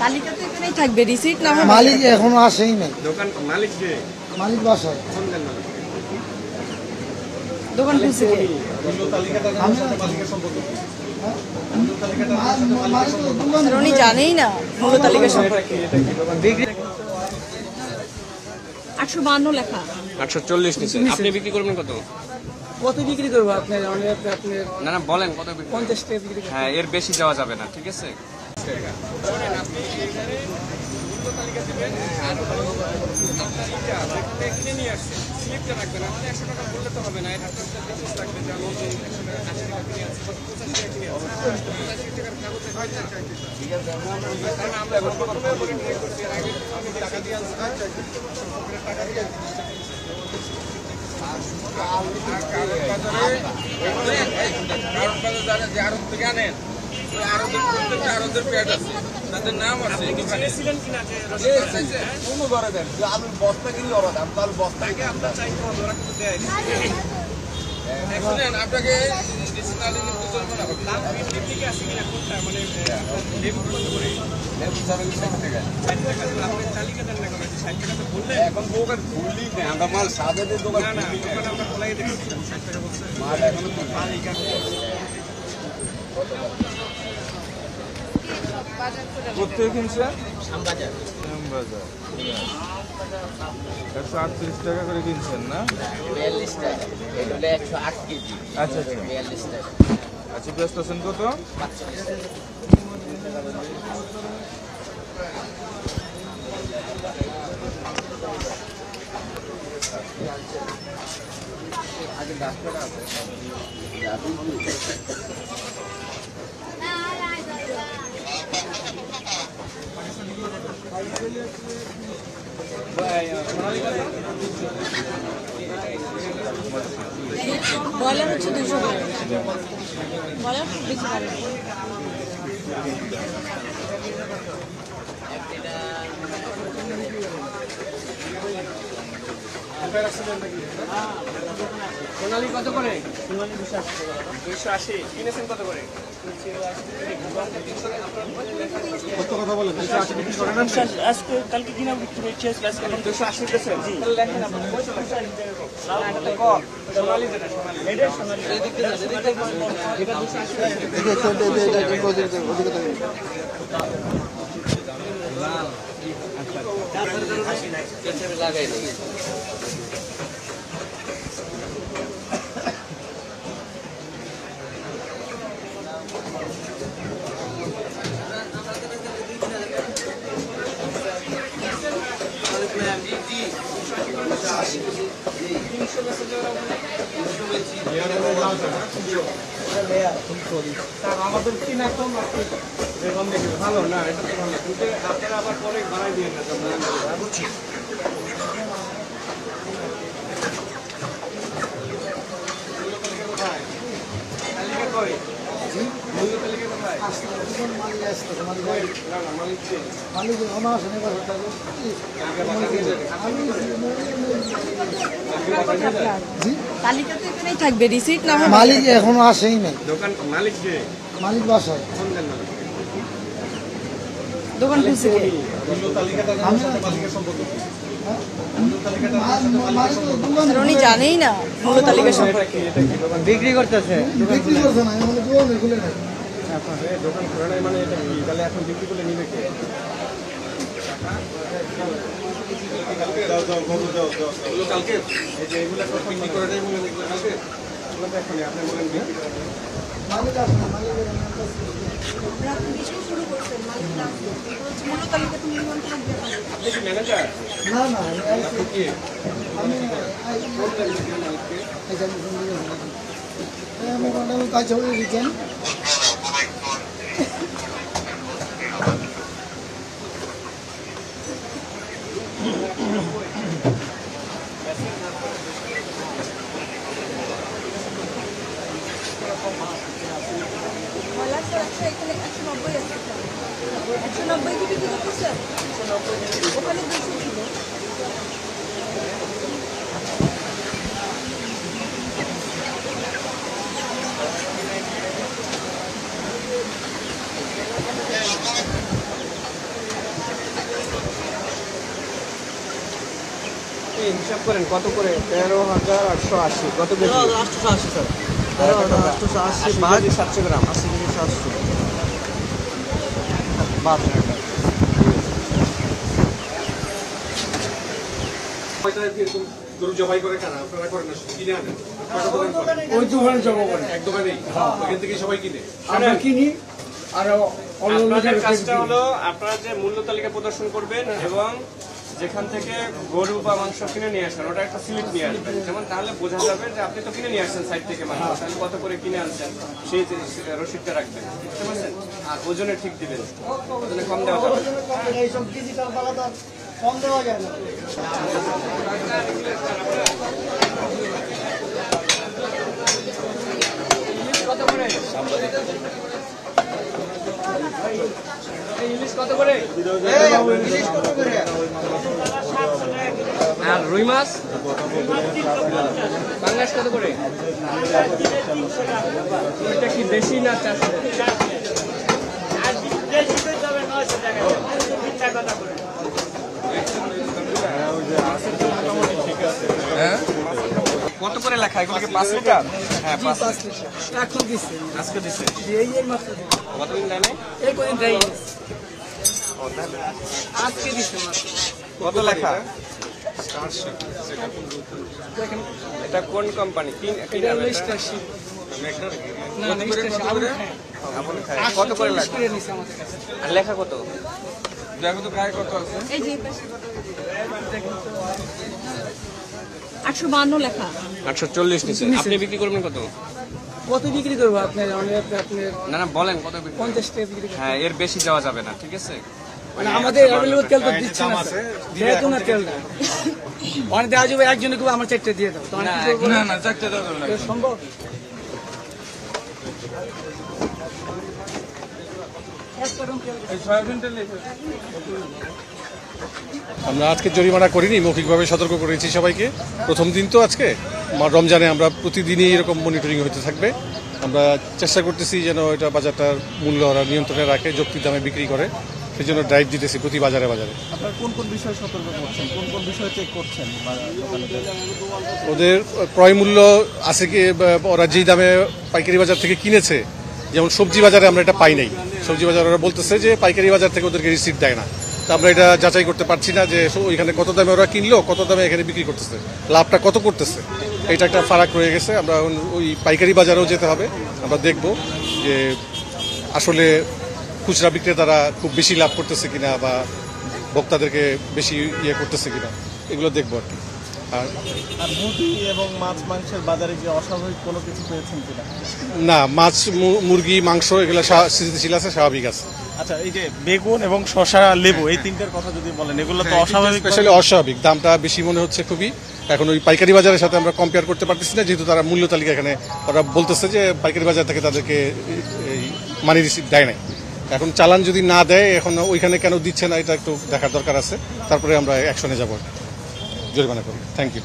তালিকা তো এখানেই থাকবে, রিসিট না হয় মালিক এখনো আসেই নাই। দোকান মালিক যে মালিক বাসায় দোকান খুলছে কে? উনি জানেই না মূল্য তালিকা সম্পর্কে। 852 লেখা, 840 নিচে। আপনি বিক্রি করবেন কত? কত বিক্রি করবো আপনার? না না বলেন কত বিক্রি? 50 টাকা বিক্রি। হ্যাঁ, এর বেশি যাওয়া যাবে না, ঠিক আছে? তাদের নাম আছে কোনো করে দেন আলুর বস্তা কিনলে ওরা দাম, তাহলে বস্তাকে আপনার চাইতে হবে, ওরা কিন্তু দেয় শুনেন আপনাকে এখন দোকান খুললি না, আমরা মাল সাজাতে দোকান মাল এখনো কোথায় কিনছে? শ্যামবাজার। 138 টাকা করে কিনছেন না? 42 টাকা। এটা হলো 108 কেজি। আচ্ছা আচ্ছা, 42 টাকা। আচ্ছা, বেচতেছেন কত? 45 টাকা। আগে 10 টাকা আছে। বয়লার হচ্ছে 200 টাকা, বয়লার খুব বেশি ভালো। সোনালি কত করে? সোনালি 280 কিনেছেন কত করে? কত কথা বলেন? আজকে কালকে কিনা বিক্রি হয়েছে, আজকে 280 পেয়েছেন। তাহলে লেখেন আপনি সোনালি যেটা সোনালি, এটা সোনালি এটা 280 লাগাই দেই। আমাদের কিনা কম এরকম দেখে ভালো না, এটা তো ভালো, কিন্তু আপনারা আবার পরে বাড়াই দিয়ে না। বুঝছি তালিকা কই? মূল্য তালিকা কোথায়? মালিক এখনো আসেনি বাসায়। তালিকা তো এখানেই থাকবে, রিসিট না হয় মালিক এখনো আসেই নাই। দোকান মালিক যে মালিক বাসায়। দোকান খুলছে কে? উনি জানেই না মূল্য তালিকা সম্পর্কে। বিক্রি করতেছে, বিক্রি করছে না, মানে দোকান খুলে নাই। দোকান খোলা নাই মানে এটা কি? তাহলে এখন বিক্রি করলে নিবে কে? কালকে এই যে এগুলো সব বিক্রি করে দেয় বলে কালকে এগুলো তো এখনই আপনি বলেন কি? মালিক আসে না, মালিক আপনি কিছু শুরু করছেন, মালিক না আসলে বলছে মূল্য তালিকা তুমি নিয়ম থাকবে না। আপনি কি ম্যানেজার? না না আপনি কি? আমি কাজ হয়ে দিচ্ছেন। বয়লার তো 190 আছে, 190 কি বিক্রি করতেছে? ওখানে 200 ছিল। আপনি হিসাব করেন কত করে 13,880 কত বেশি 880 স্যার 880 ভাগ 700 গ্রাম 80 কেজি 700 বাদ গরু জবাই করে কেন আপনারা করেন না শুধু কিনে আনেন কয়টা দোকান করেন? ওই দোকানে জমা করেন এক দোকানেই ওখান থেকে সবাই কিনে আমরা কিনি আর আপনাদের কাজটা হলো আপনারা যে মূল্য তালিকা প্রদর্শন করবেন এবং যেখান থেকে গরু বা মাংস কিনে নিয়ে আসবেন ওটা একটা স্লিপ নিয়ে আসবেন, যেমন তাহলে বোঝা যাবে যে আপনি তো কিনে নিয়ে আসছেন সাইড থেকে মাংস, তাহলে কত করে কিনে আনছেন সেই রসিদটা রাখবেন, বুঝতে পারছেন? আর ওজনে ঠিক দিবেন, ওজনে কম দেওয়া যাবে না। এইসব ডিজিটাল বালাদার কম দেওয়া যায় না। কত করে ইলিশ কত করে? আর রুই মাছ বাংলাদেশ কত করে? এটা কি দেশি না চাষ? হ্যাঁ কত করে লেখা এগুলো কি 5 লিটার? হ্যাঁ 5 লিটার। এখন দিচ্ছে আজকে দিছে এই মাত্র কতদিন দেয় নাই? এই কোদিন যাই ও, তাহলে আজকে দিচ্ছে মাত্র কত লেখা? এটা কোন কোম্পানি? কি নাম এটা? কত করে লেখা? আর লেখা কত? দেখো তো গায়ে কত আছে। এই যে 852 লেখা 840 নিচে। আপনি বিক্রি করবেন কত? কত বিক্রি করবো আপনার অনেক আপনার না না বলেন কত বিক্রি? 50 টাকা বিক্রি করবো। হ্যাঁ এর বেশি যাওয়া যাবে না, ঠিক আছে? মানে আমাদের অ্যাভেলেবল তেল তো দিচ্ছে না যেহেতু না তেলটা অনেক দেওয়া যাবে একজনে কেউ আমার চেকটা দিয়ে দাও তখন কি করবো? না না চারটে দাও না। এটা সম্ভব এই সয়াবিনটা লেখো। আমরা আজকে জরিমানা করিনি, মৌখিকভাবে সতর্ক করেছি সবাইকে। প্রথম দিন তো আজকে রমজানে আমরা প্রতিদিনই এরকম মনিটরিং হতে থাকবে। আমরা চেষ্টা করতেছি যেন এটা বাজারটার মূল্য ওরা নিয়ন্ত্রণে রাখে, যৌক্তিক দামে বিক্রি করে, সেই জন্য ড্রাইভ দিতেছি প্রতি বাজারে বাজারে। আপনারা কোন কোন বিষয়ে সতর্ক করছেন কোন কোন বিষয়ে চেক করছেন ওদের ক্রয় মূল্য আছে কি, ওরা যেই দামে পাইকারি বাজার থেকে কিনেছে, যেমন সবজি বাজারে আমরা এটা পাই নাই। সবজি বাজার ওরা বলতেছে যে পাইকারি বাজার থেকে ওদেরকে রিসিপ্ট দেয় না, তা আমরা এটা যাচাই করতে পারছি না যে ওইখানে কত দামে ওরা কিনলো, কত দামে এখানে বিক্রি করতেছে, লাভটা কত করতেছে, এটা একটা ফারাক রয়ে গেছে। আমরা ওই পাইকারি বাজারেও যেতে হবে, আমরা দেখব যে আসলে খুচরা বিক্রেতারা খুব বেশি লাভ করতেছে কিনা বা ভোক্তাদেরকে বেশি ইয়ে করতেছে কিনা, এগুলো দেখবো আর কি। আর মুরগি এবং মাছ মাংসের বাজারে যে অস্বাভাবিক কোনো কিছু পেয়েছেন কিনা? না, মাছ মুরগি মাংস এগুলো স্থিতিশীল আছে, স্বাভাবিক আছে। আচ্ছা, এই যে বেগুন এবং শসা লেবু এই তিনটার কথা যদি বলেন, এগুলো তো অস্বাভাবিক, স্পেশালি অস্বাভাবিক, দামটা বেশি মনে হচ্ছে খুবই। এখন ওই পাইকারি বাজারের সাথে আমরা কম্পেয়ার করতে পারতেছি না, যেহেতু তারা মূল্য তালিকা এখানে ওরা বলতেছে যে পাইকারি বাজার থেকে তাদেরকে এই মানি রিসিপ্ট দেয় নাই। এখন চালান যদি না দেয়, এখন ওইখানে কেন দিচ্ছে না এটা একটু দেখার দরকার আছে, তারপরে আমরা অ্যাকশনে যাব, জরিমানা করব। Thank you.